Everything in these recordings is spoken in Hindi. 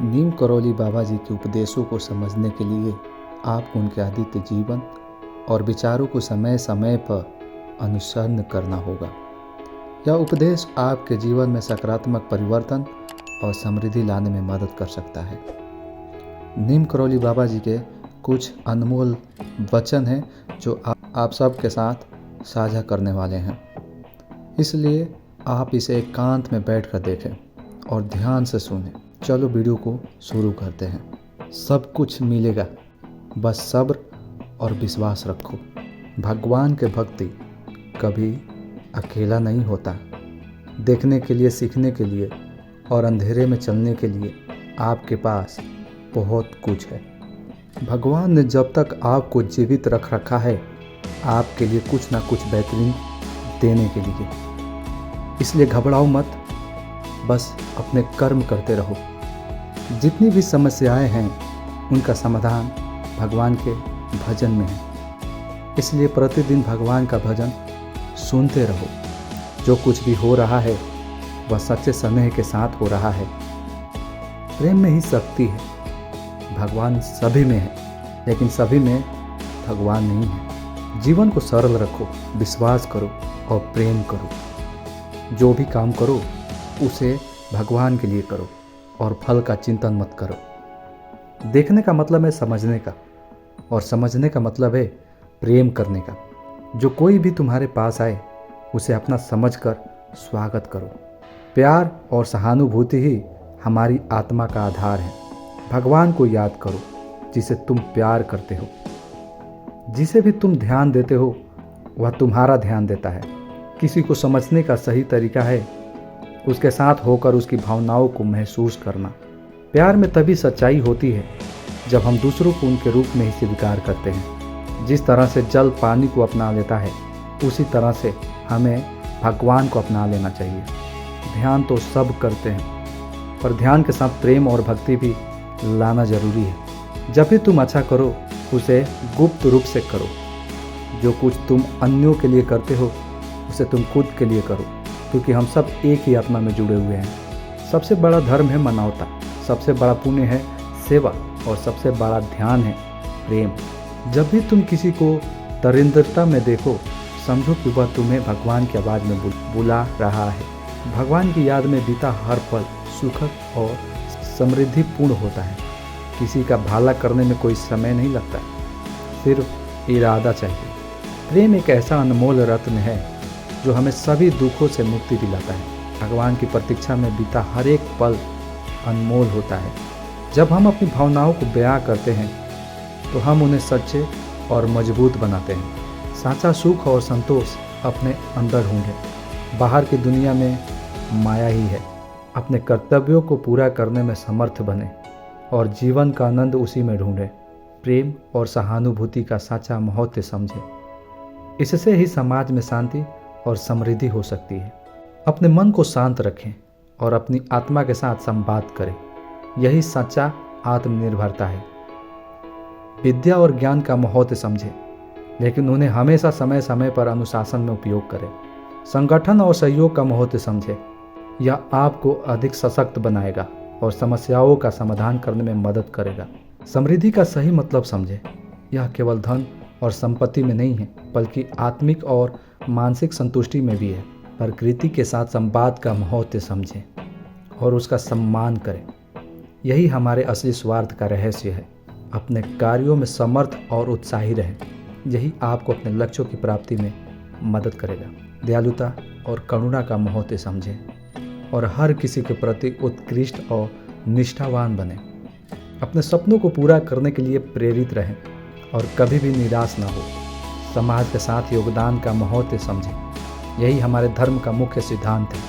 नीम करौली बाबा जी के उपदेशों को समझने के लिए आपको उनके आदित्य जीवन और विचारों को समय समय पर अनुसरण करना होगा। यह उपदेश आपके जीवन में सकारात्मक परिवर्तन और समृद्धि लाने में मदद कर सकता है। नीम करौली बाबा जी के कुछ अनमोल वचन हैं जो आप सबके साथ साझा करने वाले हैं, इसलिए आप इसे एकांत में बैठकर देखें और ध्यान से सुनें। चलो वीडियो को शुरू करते हैं। सब कुछ मिलेगा, बस सब्र और विश्वास रखो। भगवान के भक्ति कभी अकेला नहीं होता। देखने के लिए, सीखने के लिए और अंधेरे में चलने के लिए आपके पास बहुत कुछ है। भगवान ने जब तक आपको जीवित रख रखा है, आपके लिए कुछ ना कुछ बेहतरीन देने के लिए। इसलिए घबराओ मत, बस अपने कर्म करते रहो। जितनी भी समस्याएं हैं, उनका समाधान भगवान के भजन में है। इसलिए प्रतिदिन भगवान का भजन सुनते रहो। जो कुछ भी हो रहा है वह सच्चे स्नेह के साथ हो रहा है। प्रेम में ही शक्ति है। भगवान सभी में है, लेकिन सभी में भगवान नहीं है। जीवन को सरल रखो, विश्वास करो और प्रेम करो। जो भी काम करो उसे भगवान के लिए करो और फल का चिंतन मत करो। देखने का मतलब है समझने का, और समझने का मतलब है प्रेम करने का। जो कोई भी तुम्हारे पास आए उसे अपना समझकर स्वागत करो। प्यार और सहानुभूति ही हमारी आत्मा का आधार है। भगवान को याद करो जिसे तुम प्यार करते हो। जिसे भी तुम ध्यान देते हो वह तुम्हारा ध्यान देता है। किसी को समझने का सही तरीका है उसके साथ होकर उसकी भावनाओं को महसूस करना। प्यार में तभी सच्चाई होती है जब हम दूसरों को उनके रूप में ही स्वीकार करते हैं। जिस तरह से जल पानी को अपना लेता है, उसी तरह से हमें भगवान को अपना लेना चाहिए। ध्यान तो सब करते हैं, पर ध्यान के साथ प्रेम और भक्ति भी लाना जरूरी है। जब भी तुम अच्छा करो उसे गुप्त रूप से करो। जो कुछ तुम अन्यों के लिए करते हो उसे तुम खुद के लिए करो, क्योंकि हम सब एक ही आत्मा में जुड़े हुए हैं। सबसे बड़ा धर्म है मानवता, सबसे बड़ा पुण्य है सेवा और सबसे बड़ा ध्यान है प्रेम। जब भी तुम किसी को दरिद्रता में देखो, समझो कि वह तुम्हें भगवान की आवाज़ में बुला रहा है। भगवान की याद में बीता हर पल सुखद और समृद्धिपूर्ण होता है। किसी का भला करने में कोई समय नहीं लगता, सिर्फ इरादा चाहिए। प्रेम एक ऐसा अनमोल रत्न है जो हमें सभी दुखों से मुक्ति दिलाता है। भगवान की प्रतीक्षा में बीता हर एक पल अनमोल होता है। जब हम अपनी भावनाओं को बयां करते हैं तो हम उन्हें सच्चे और मजबूत बनाते हैं। सच्चा सुख और संतोष अपने अंदर ढूंढें। बाहर की दुनिया में माया ही है। अपने कर्तव्यों को पूरा करने में समर्थ बने और जीवन का आनंद उसी में ढूंढें। प्रेम और सहानुभूति का सच्चा महत्व समझें। इससे ही समाज में शांति और समृद्धि हो सकती है। अपने मन को शांत रखें और अपनी आत्मा के साथ संवाद करें। यही सच्चा आत्मनिर्भरता है। विद्या और ज्ञान का महत्व समझें, लेकिन उन्हें हमेशा समय समय पर अनुशासन में उपयोग करें। संगठन और सहयोग का महत्व समझें। यह आपको अधिक सशक्त बनाएगा और समस्याओं का समाधान करने में मदद करेगा। समृद्धि का सही मतलब समझें। यह केवल धन और संपत्ति में नहीं है, बल्कि आत्मिक और मानसिक संतुष्टि में भी है। प्रकृति के साथ संवाद का महत्व समझें और उसका सम्मान करें। यही हमारे असली स्वार्थ का रहस्य है। अपने कार्यों में समर्थ और उत्साही रहें। यही आपको अपने लक्ष्यों की प्राप्ति में मदद करेगा। दयालुता और करुणा का महत्व समझें और हर किसी के प्रति उत्कृष्ट और निष्ठावान बने। अपने सपनों को पूरा करने के लिए प्रेरित रहें और कभी भी निराश न हो। समाज के साथ योगदान का महत्व समझें। यही हमारे धर्म का मुख्य सिद्धांत है।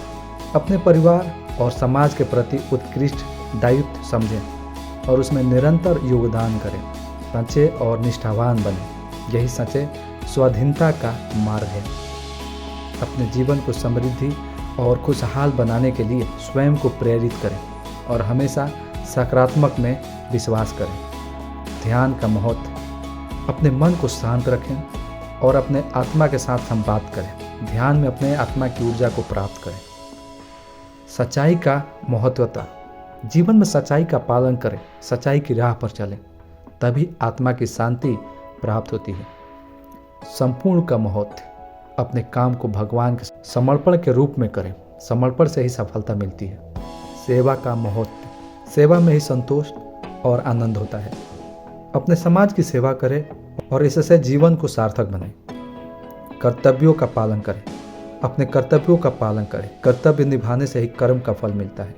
अपने परिवार और समाज के प्रति उत्कृष्ट दायित्व समझें और उसमें निरंतर योगदान करें। सच्चे और निष्ठावान बने। यही सच्चे स्वाधीनता का मार्ग है। अपने जीवन को समृद्धि और खुशहाल बनाने के लिए स्वयं को प्रेरित करें और हमेशा सकारात्मक में विश्वास करें। ध्यान का महत्व। अपने मन को शांत रखें और अपने आत्मा के साथ संवाद करें। ध्यान में अपने आत्मा की ऊर्जा को प्राप्त करें। सच्चाई का महत्वता। जीवन में सच्चाई का पालन करें, सच्चाई की राह पर चलें, तभी आत्मा की शांति प्राप्त होती है। संपूर्ण का महत्व, अपने काम को भगवान के समर्पण के रूप में करें, समर्पण से ही सफलता मिलती है। सेवा का महत्व, सेवा में ही संतोष और आनंद होता है। अपने समाज की सेवा करें और इससे जीवन को सार्थक बनाएं। कर्तव्यों का पालन करें, अपने कर्तव्यों का पालन करें, कर्तव्य निभाने से ही कर्म का फल मिलता है।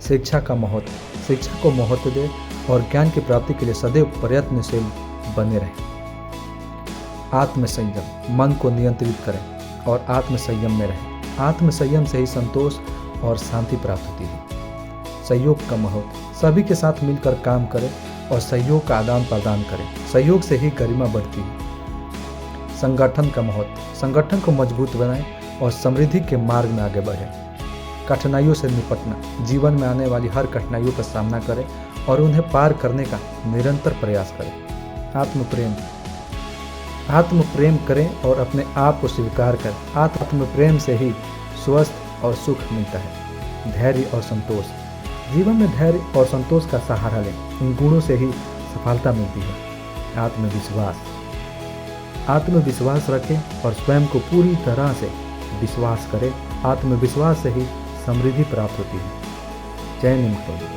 शिक्षा का महत्व, शिक्षा को महत्व दें और ज्ञान की प्राप्ति के लिए सदैव प्रयत्नशील बने रहें। आत्मसंयम, मन को नियंत्रित करें और आत्मसंयम में रहें। आत्मसंयम से ही संतोष और शांति प्राप्त होती है। सहयोग का महत्व, सभी के साथ मिलकर काम करें और सहयोग का आदान प्रदान करें, सहयोग से ही गरिमा बढ़ती है। संगठन का महत्व, संगठन को मजबूत बनाएं और समृद्धि के मार्ग में आगे बढ़ें। कठिनाइयों से निपटना, जीवन में आने वाली हर कठिनाइयों का सामना करें और उन्हें पार करने का निरंतर प्रयास करें। आत्मप्रेम, आत्मप्रेम करें और अपने आप को स्वीकार करें। आत्मप्रेम से ही स्वस्थ और सुख मिलता है। धैर्य और संतोष, जीवन में धैर्य और संतोष का सहारा लें, इन गुणों से ही सफलता मिलती है। आत्मविश्वास, आत्मविश्वास रखें और स्वयं को पूरी तरह से विश्वास करें। आत्मविश्वास से ही समृद्धि प्राप्त होती है। जय निमखोल।